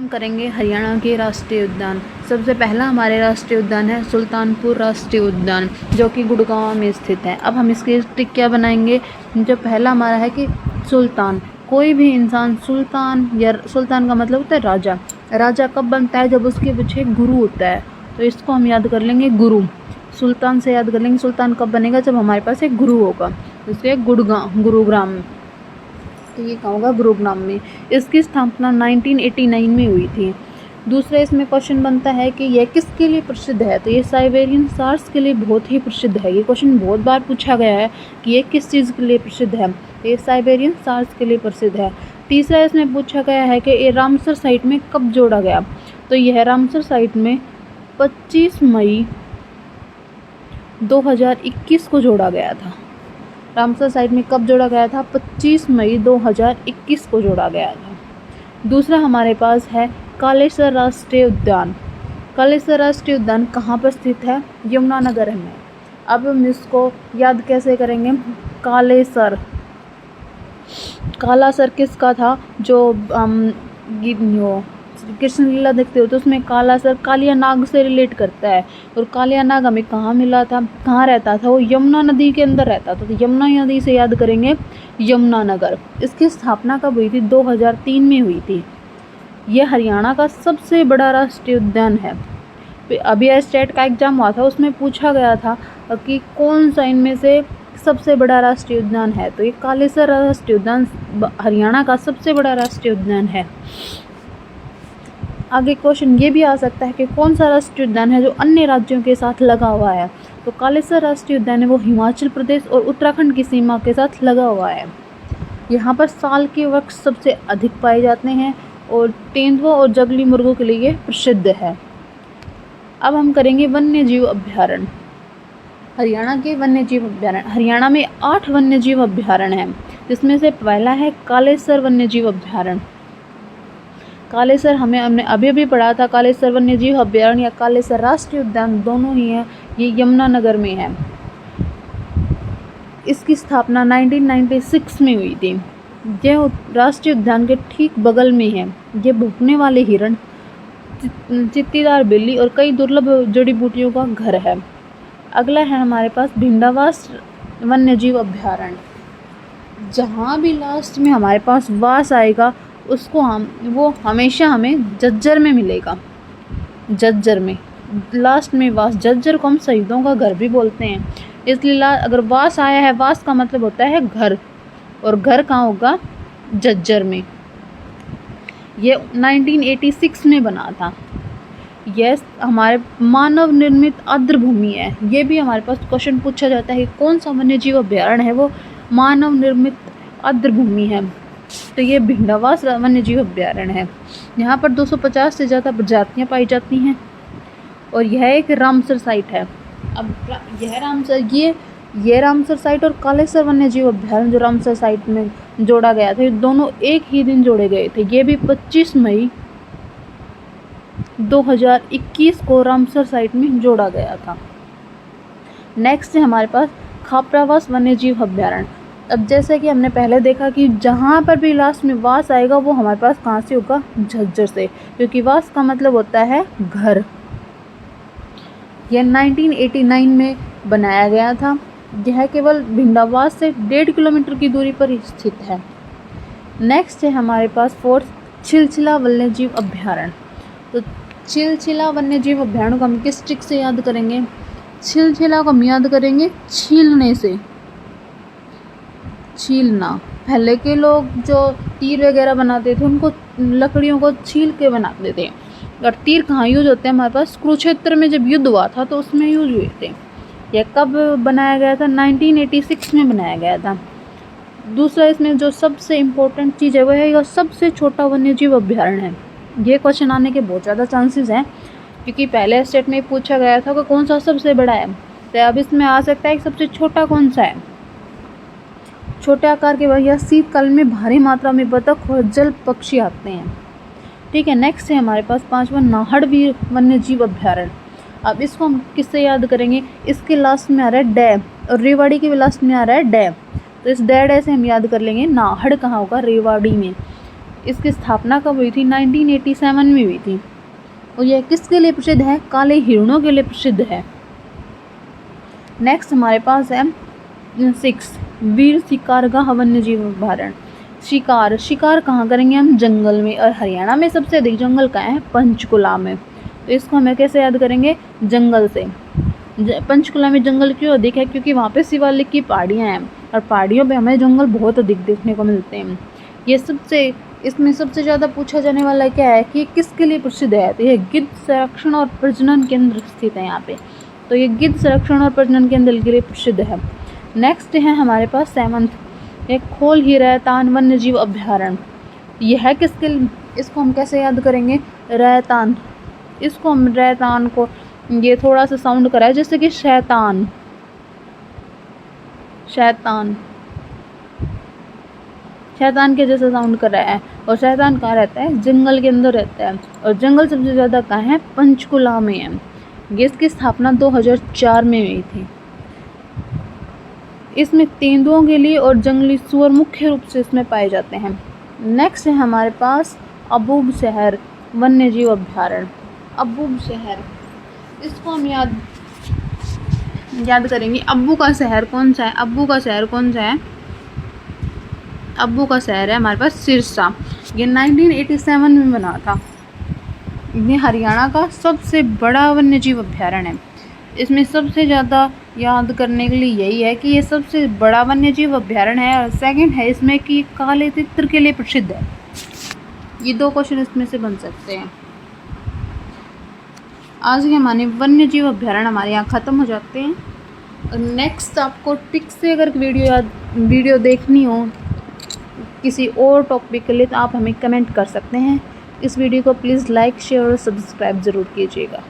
हम करेंगे हरियाणा के राष्ट्रीय उद्यान। सबसे पहला हमारे राष्ट्रीय उद्यान है सुल्तानपुर राष्ट्रीय उद्यान, जो कि गुड़गांव में स्थित है। अब हम इसकी टिक क्या बनाएंगे। जो पहला हमारा है कि सुल्तान, कोई भी इंसान सुल्तान, या सुल्तान का मतलब होता है राजा। राजा कब बनता है, जब उसके पीछे गुरु होता है। तो इसको हम याद कर लेंगे गुरु, सुल्तान से याद कर लेंगे। सुल्तान कब बनेगा, जब हमारे पास एक गुरु होगा। इसके गुरुग्राम में, तो ये कहाँ होगा, गुरुग्राम में। इसकी स्थापना 1989 में हुई थी। दूसरा इसमें क्वेश्चन बनता है कि यह किसके लिए प्रसिद्ध है। तो ये साइबेरियन सार्स के लिए बहुत ही प्रसिद्ध है। ये क्वेश्चन बहुत बार पूछा गया है कि ये किस चीज़ के लिए प्रसिद्ध है। तो ये साइबेरियन सार्स के लिए प्रसिद्ध है। तीसरा इसमें पूछा गया है कि ये रामसर साइट में कब जोड़ा गया। तो यह रामसर साइट में 25 मई 2021 को जोड़ा गया था। रामसर साइट में कब जोड़ा गया था, 25 मई 2021 को जोड़ा गया था। दूसरा हमारे पास है कालेसर राष्ट्रीय उद्यान। कालेसर राष्ट्रीय उद्यान कहाँ पर स्थित है, यमुनानगर में। अब हम इसको याद कैसे करेंगे। कालेसर, काला सर किसका था, जो कृष्ण लीला देखते हो तो उसमें काला सर कालिया नाग से रिलेट करता है। और कालिया नाग हमें कहाँ मिला था, कहाँ रहता था, वो यमुना नदी के अंदर रहता था। तो यमुना नदी से याद करेंगे यमुनानगर। इसकी स्थापना कब हुई थी, 2003 में हुई थी। यह हरियाणा का सबसे बड़ा राष्ट्रीय उद्यान है। अभी स्टेट का एग्जाम हुआ था, उसमें पूछा गया था कि कौन सा इनमें से सबसे बड़ा राष्ट्रीय उद्यान है। तो ये कालेसर राष्ट्रीय उद्यान हरियाणा का सबसे बड़ा राष्ट्रीय उद्यान है। आगे क्वेश्चन ये भी आ सकता है कि कौन सा राष्ट्रीय उद्यान है जो अन्य राज्यों के साथ लगा हुआ है। तो कालेसर राष्ट्रीय उद्यान है वो हिमाचल प्रदेश और उत्तराखंड की सीमा के साथ लगा हुआ है। यहाँ पर साल के वृक्ष सबसे अधिक पाए जाते हैं और तेंदुआ और जंगली मुर्गों के लिए प्रसिद्ध है। अब हम करेंगे वन्य जीव अभ्यारण्य। हरियाणा के वन्य जीव अभ्यारण्य, हरियाणा में 8 वन्य जीव अभ्यारण्य हैं, जिसमें से पहला है कालेसर वन्य जीव अभ्यारण्य। कालेसर हमने अभी पढ़ा था। कालेसर वन्य जीव अभ्यारण्य या कालेसर राष्ट्रीय उद्यान दोनों ही हैं। ये यमुनानगर में है। इसकी स्थापना 1996 में हुई थी। यह राष्ट्रीय उद्यान के ठीक बगल में है। ये भौंकने वाले हिरण, चित्तीदार बिल्ली और कई दुर्लभ जड़ी बूटियों का घर है। अगला है हमारे पास भिंडावास वन्य जीव अभ्यारण्य। जहाँ भी लास्ट में हमारे पास वास आएगा उसको वो हमेशा हमें झज्जर में मिलेगा। झज्जर में लास्ट में वास, झज्जर को हम शहीदों का घर भी बोलते हैं। इसलिए अगर वास आया है, वास का मतलब होता है घर, और घर कहाँ होगा, झज्जर में। ये 1986 में बना था। यह हमारे मानव निर्मित आर्द्र भूमि है। ये भी हमारे पास क्वेश्चन पूछा जाता है कौन सा वन्य जीव अभ्यारण्य है वो मानव निर्मित आर्द्र भूमि है। तो ये भिंडावास वन्य जीव अभ्यारण्य है। यहाँ पर 250 से ज़्यादा प्रजातियाँ पाई जाती हैं और यह एक रामसर साइट है। अब यह रामसर साइट और कालेसर वन्य जीव अभ्यारण्य जो रामसर साइट में जोड़ा गया था, ये दोनों एक ही दिन जोड़े गए थे। ये भी 25 मई 2021 को रामसर साइट में जोड़ा गया था। नेक्स्ट है हमारे पास खापरावास वन्य जीव अभ्यारण्य। अब जैसे कि हमने पहले देखा कि जहाँ पर भी लास्ट में वास आएगा वो हमारे पास कहाँ से होगा, झज्जर से, क्योंकि वास का मतलब होता है घर। यह 1989 में बनाया गया था। यह केवल भिंडावास से 1.5 किलोमीटर की दूरी पर स्थित है। नेक्स्ट है हमारे पास 4th छिलछिला वन्य जीव अभ्यारण्य। तो छिलछिला वन्य जीव अभ्यारण्य को हम किस ट्रिक से याद करेंगे, छिलछिला को हम याद करेंगे छीलने से। छीलना, पहले के लोग जो तीर वगैरह बनाते थे उनको लकड़ियों को छील के बनाते थे। और तीर कहाँ यूज होते हैं, हमारे पास कुरुक्षेत्र में जब युद्ध हुआ था तो उसमें यूज हुए थे। यह कब बनाया गया था, 1986 में बनाया गया था। दूसरा इसमें जो सबसे इम्पोर्टेंट चीज़ है वह है सबसे छोटा वन्य जीव अभ्यारण्य है। ये क्वेश्चन आने के बहुत ज़्यादा चांसेस हैं, क्योंकि पहले स्टेट में पूछा गया था कि कौन सा सबसे बड़ा है। तो अब इसमें आ सकता है कि सबसे छोटा कौन सा है। छोटे आकार के वह शीतकाल में भारी मात्रा में बतख और जल पक्षी आते हैं। ठीक है। नेक्स्ट है हमारे पास 5वां नाहरवीर वन्य जीव अभ्यारण्य। अब इसको हम किससे याद करेंगे, इसके लास्ट में आ रहा है डै, और रेवाड़ी के लास्ट में आ रहा है डै। तो इस डै से हम याद कर लेंगे नाहड़ कहाँ होगा, रेवाड़ी में। इसकी स्थापना कब हुई थी? 1987 में हुई थी। और यह किसके लिए प्रसिद्ध है? काले हिरणों के लिए प्रसिद्ध है। नेक्स्ट हमारे पास है 6 वीर शिकारगाह वन्यजीव अभयारण्य। शिकार कहाँ करेंगे हम? जंगल में। और हरियाणा में सबसे अधिक जंगल कहाँ है? पंचकुला में। तो इसको हमें कैसे याद करेंगे? जंगल से। पंचकुला में जंगल क्यों अधिक है? क्योंकि वहाँ पे शिवालिक की पहाड़ियाँ हैं और पहाड़ियों पे हमें जंगल बहुत अधिक देखने को मिलते हैं। इसमें सबसे ज़्यादा पूछा जाने वाला क्या है कि किसके लिए प्रसिद्ध है? तो यह गिद्ध संरक्षण और प्रजनन केंद्र स्थित है यहाँ पे। तो ये गिद्ध संरक्षण और प्रजनन केंद्र के लिए प्रसिद्ध है। नेक्स्ट है हमारे पास 7 एक खोल ही रैतान वन्यजीव अभयारण्य। यह किसके? इसको हम कैसे याद करेंगे? रैतान। इसको हम रैतान को ये थोड़ा सा साउंड कराए जैसे कि शैतान। शैतान के जैसा साउंड कर रहा है। और शैतान कहाँ रहता है? जंगल के अंदर रहता है। और जंगल सबसे ज़्यादा कहाँ है? पंचकुला में है। इसकी स्थापना 2004 में हुई थी। इसमें तेंदुओं के लिए और जंगली सूअर मुख्य रूप से इसमें पाए जाते हैं। नेक्स्ट है हमारे पास अबूब शहर वन्यजीव अभयारण्य। अबूब शहर, इसको हम याद करेंगे। अब्बू का शहर कौन सा है? अब्बू का शहर कौन सा है? अब्बू का शहर है हमारे पास सिरसा। ये 1987 में बना था। ये हरियाणा का सबसे बड़ा वन्यजीव अभयारण्य है। इसमें सबसे ज़्यादा याद करने के लिए यही है कि ये सबसे बड़ा वन्यजीव अभयारण्य है। और सेकंड है इसमें कि काले तितर के लिए प्रसिद्ध है। ये 2 क्वेश्चन इसमें से बन सकते हैं। आज के हमारे वन्यजीव अभयारण्य हमारे यहाँ ख़त्म हो जाते हैं। और नेक्स्ट आपको टिक से अगर वीडियो देखनी हो किसी और टॉपिक के लिए तो आप हमें कमेंट कर सकते हैं। इस वीडियो को प्लीज़ लाइक, शेयर और सब्सक्राइब ज़रूर कीजिएगा।